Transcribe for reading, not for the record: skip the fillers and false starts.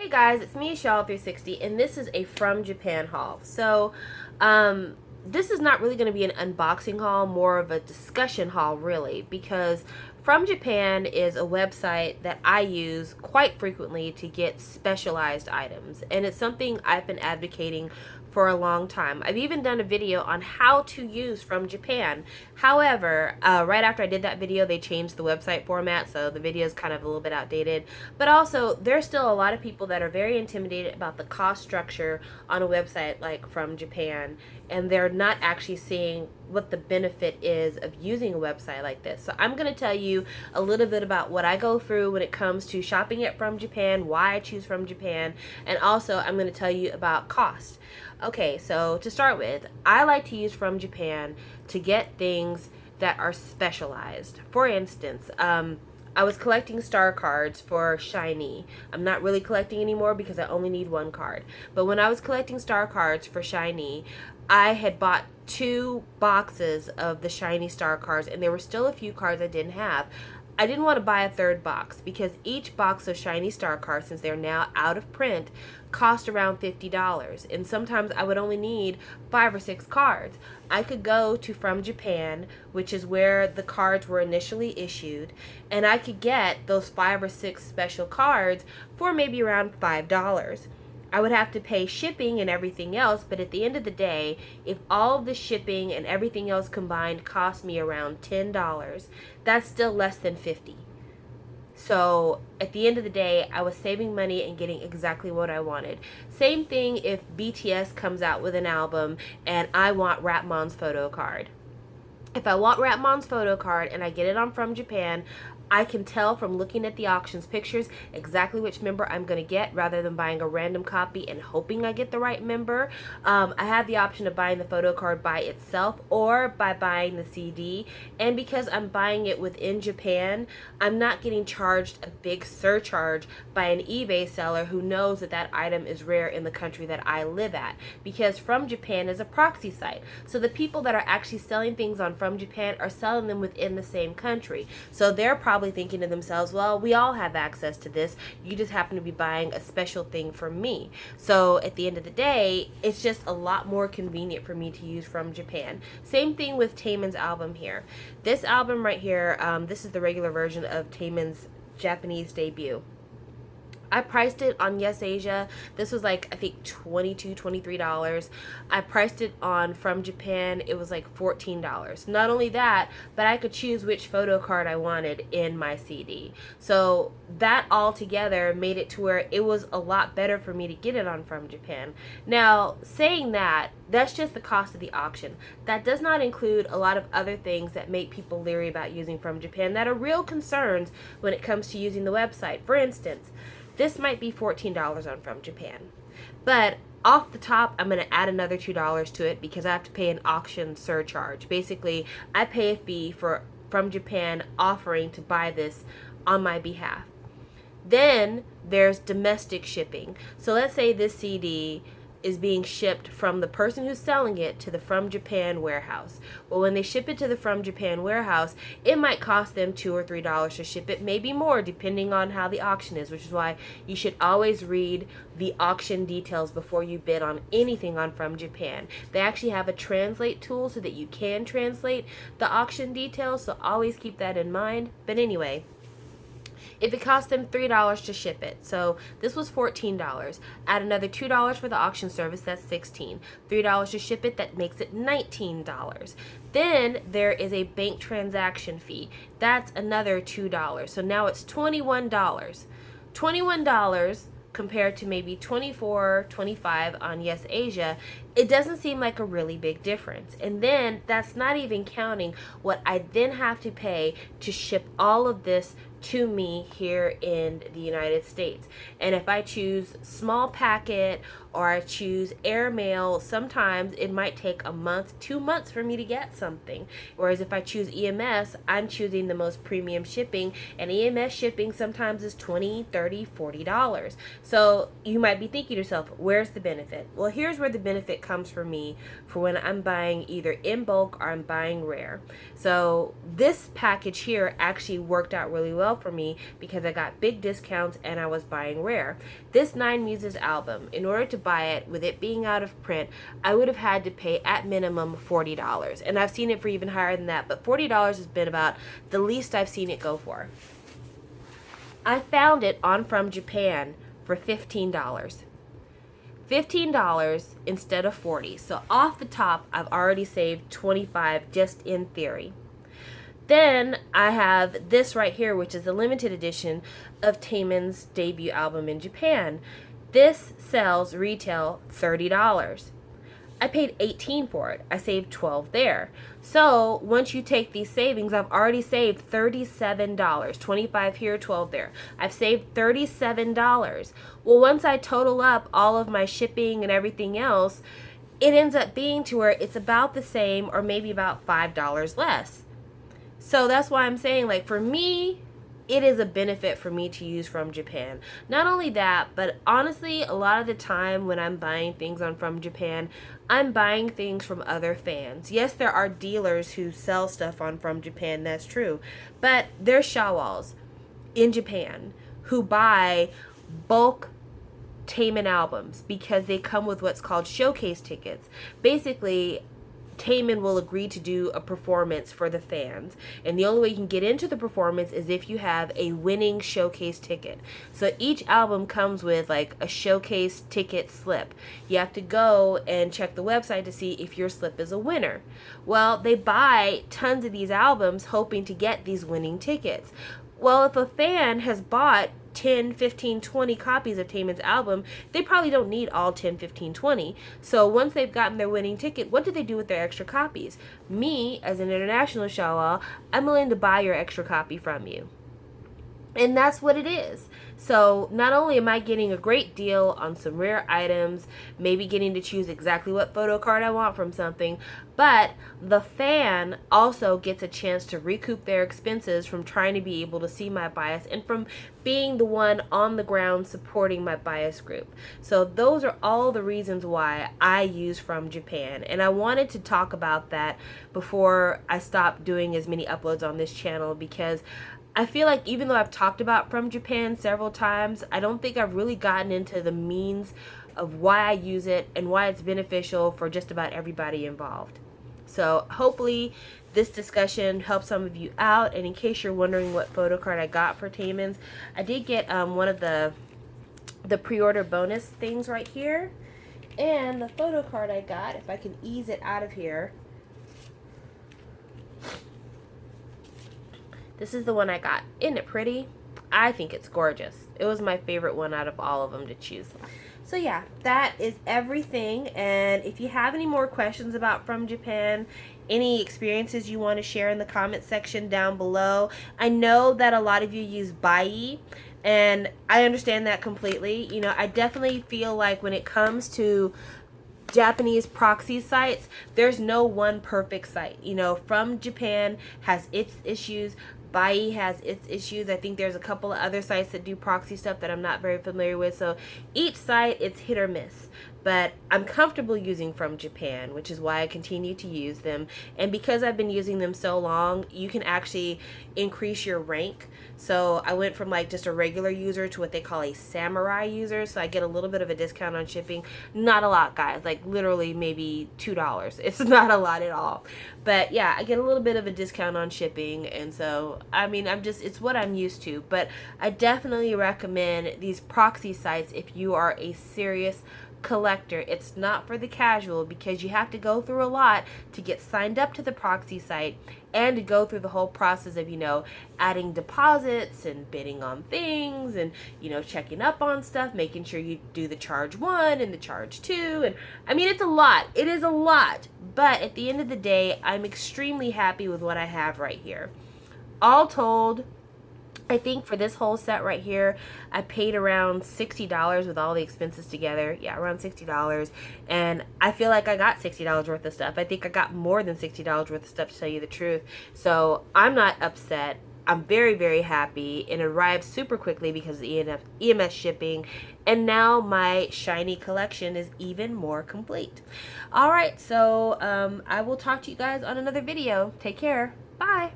Hey guys, it's me, Shawl360, and this is a From Japan haul. So, this is not really going to be an unboxing haul, more of a discussion haul, really, because From Japan is a website that I use quite frequently to get specialized items, and it's something I've been advocating for a long time. I've even done a video on how to use From Japan. However, right after I did that video, they changed the website format, so the video is kind of a little bit outdated. But also, there's still a lot of people that are very intimidated about the cost structure on a website like From Japan, and they're not actually seeing what the benefit is of using a website like this. So I'm going to tell you a little bit about what I go through when it comes to shopping at From Japan, why I choose From Japan, and also I'm going to tell you about cost. Okay, so to start with, I like to use From Japan to get things that are specialized. For instance, I was collecting star cards for Shiny. I'm not really collecting anymore because I only need one card. But when I was collecting star cards for Shiny, I had bought 2 boxes of the Shiny star cards, and there were still a few cards I didn't have. I didn't want to buy a 3rd box because each box of Shiny star cards, since they're now out of print, cost around $50, and sometimes I would only need 5 or 6 cards. I could go to From Japan, which is where the cards were initially issued, and I could get those 5 or 6 special cards for maybe around $5. I would have to pay shipping and everything else, but at the end of the day, if all of the shipping and everything else combined cost me around $10, that's still less than $50. So at the end of the day, I was saving money and getting exactly what I wanted. Same thing if BTS comes out with an album and I want Rapmon's photo card. If I want Rapmon's photo card and I get it on From Japan, I can tell from looking at the auctions pictures exactly which member I'm going to get rather than buying a random copy and hoping I get the right member. I have the option of buying the photo card by itself or by buying the CD. And because I'm buying it within Japan, I'm not getting charged a big surcharge by an eBay seller who knows that that item is rare in the country that I live at. Because From Japan is a proxy site. So the people that are actually selling things on From Japan are selling them within the same country. So they're probably thinking to themselves, well, we all have access to this. You just happen to be buying a special thing for me. So at the end of the day, it's just a lot more convenient for me to use From Japan. Same thing with Taemin's album here. This album right here, this is the regular version of Taemin's Japanese debut. I priced it on Yes Asia. This was like, I think $22, $23. I priced it on From Japan. It was like $14. Not only that, but I could choose which photo card I wanted in my CD. So that all together made it to where it was a lot better for me to get it on From Japan. Now, saying that, that's just the cost of the auction. That does not include a lot of other things that make people leery about using From Japan that are real concerns when it comes to using the website. For instance, this might be $14 on From Japan, but off the top, I'm going to add another $2 to it because I have to pay an auction surcharge. Basically, I pay a fee for From Japan offering to buy this on my behalf. Then there's domestic shipping. So let's say this CD is being shipped from the person who's selling it to the From Japan warehouse. Well, when they ship it to the From Japan warehouse, it might cost them $2 or $3 to ship it, maybe more, depending on how the auction is, which is why you should always read the auction details before you bid on anything on From Japan. They actually have a translate tool so that you can translate the auction details, so always keep that in mind. But anyway, if it cost them $3 to ship it, so this was $14. Add another $2 for the auction service, that's $16. $3 to ship it, that makes it $19. Then there is a bank transaction fee. That's another $2. So now it's $21. $21 compared to maybe $24, $25 on Yes Asia, it doesn't seem like a really big difference. And then that's not even counting what I then have to pay to ship all of this to me here in the United States. And if I choose small packet or I choose airmail, sometimes it might take a month, 2 months for me to get something. Whereas if I choose EMS, I'm choosing the most premium shipping, and EMS shipping sometimes is $20, $30, $40. So you might be thinking to yourself, where's the benefit? Well, here's where the benefit comes for me for when I'm buying either in bulk or I'm buying rare. So this package here actually worked out really well well for me because I got big discounts and I was buying rare. This Nine Muses album, in order to buy it, with it being out of print, I would have had to pay at minimum $40. And I've seen it for even higher than that, but $40 has been about the least I've seen it go for. I found it on From Japan for $15. $15 instead of $40. So off the top, I've already saved $25 just in theory. Then I have this right here, which is a limited edition of Taemin's debut album in Japan. This sells retail $30. I paid $18 for it. I saved $12 there. So once you take these savings, I've already saved $37. $25 here, $12 there. I've saved $37. Well, once I total up all of my shipping and everything else, it ends up being to where it's about the same or maybe about $5 less. So that's why I'm saying, like, for me, it is a benefit for me to use From Japan. Not only that, but honestly, a lot of the time when I'm buying things on From Japan, I'm buying things from other fans. Yes, there are dealers who sell stuff on From Japan, that's true. But there's shawals in Japan who buy bulk Taemin albums because they come with what's called showcase tickets. Basically, Taemin will agree to do a performance for the fans, and the only way you can get into the performance is if you have a winning showcase ticket. So each album comes with like a showcase ticket slip. You have to go and check the website to see if your slip is a winner. Well, they buy tons of these albums hoping to get these winning tickets. Well, if a fan has bought 10, 15, 20 copies of Taemin's album, they probably don't need all 10, 15, 20. So once they've gotten their winning ticket, what do they do with their extra copies? Me, as an international shawal, I'm willing to buy your extra copy from you. And that's what it is. So not only am I getting a great deal on some rare items, maybe getting to choose exactly what photo card I want from something, but the fan also gets a chance to recoup their expenses from trying to be able to see my bias and from being the one on the ground supporting my bias group. So those are all the reasons why I use From Japan. And I wanted to talk about that before I stopped doing as many uploads on this channel, because I feel like even though I've talked about From Japan several times, I don't think I've really gotten into the means of why I use it and why it's beneficial for just about everybody involved. So hopefully this discussion helps some of you out. And in case you're wondering what photo card I got for Taemin's, I did get one of the pre-order bonus things right here. And the photo card I got, if I can ease it out of here, this is the one I got. Isn't it pretty? I think it's gorgeous. It was my favorite one out of all of them to choose. So yeah, that is everything. And if you have any more questions about From Japan, any experiences you want to share in the comment section down below. I know that a lot of you use Bai, and I understand that completely. You know, I definitely feel like when it comes to Japanese proxy sites, there's no one perfect site. You know, From Japan has its issues. Bai has its issues. I think there's a couple of other sites that do proxy stuff that I'm not very familiar with. So each site, it's hit or miss. But I'm comfortable using From Japan, which is why I continue to use them. And because I've been using them so long, you can actually increase your rank. So I went from like just a regular user to what they call a samurai user. So I get a little bit of a discount on shipping. Not a lot, guys. Like literally maybe $2. It's not a lot at all. But yeah, I get a little bit of a discount on shipping. And so, I mean, it's what I'm used to. But I definitely recommend these proxy sites if you are a serious collector. It's not for the casual, because you have to go through a lot to get signed up to the proxy site and to go through the whole process of, you know, adding deposits and bidding on things and, you know, checking up on stuff, making sure you do the charge 1 and the charge 2. And I mean, it's a lot. It is a lot. But at the end of the day, I'm extremely happy with what I have right here. All told, I think for this whole set right here, I paid around $60 with all the expenses together. Yeah, around $60. And I feel like I got $60 worth of stuff. I think I got more than $60 worth of stuff, to tell you the truth. So I'm not upset. I'm very, very happy. It arrived super quickly because of the EMS shipping. And now my shiny collection is even more complete. All right, so I will talk to you guys on another video. Take care. Bye.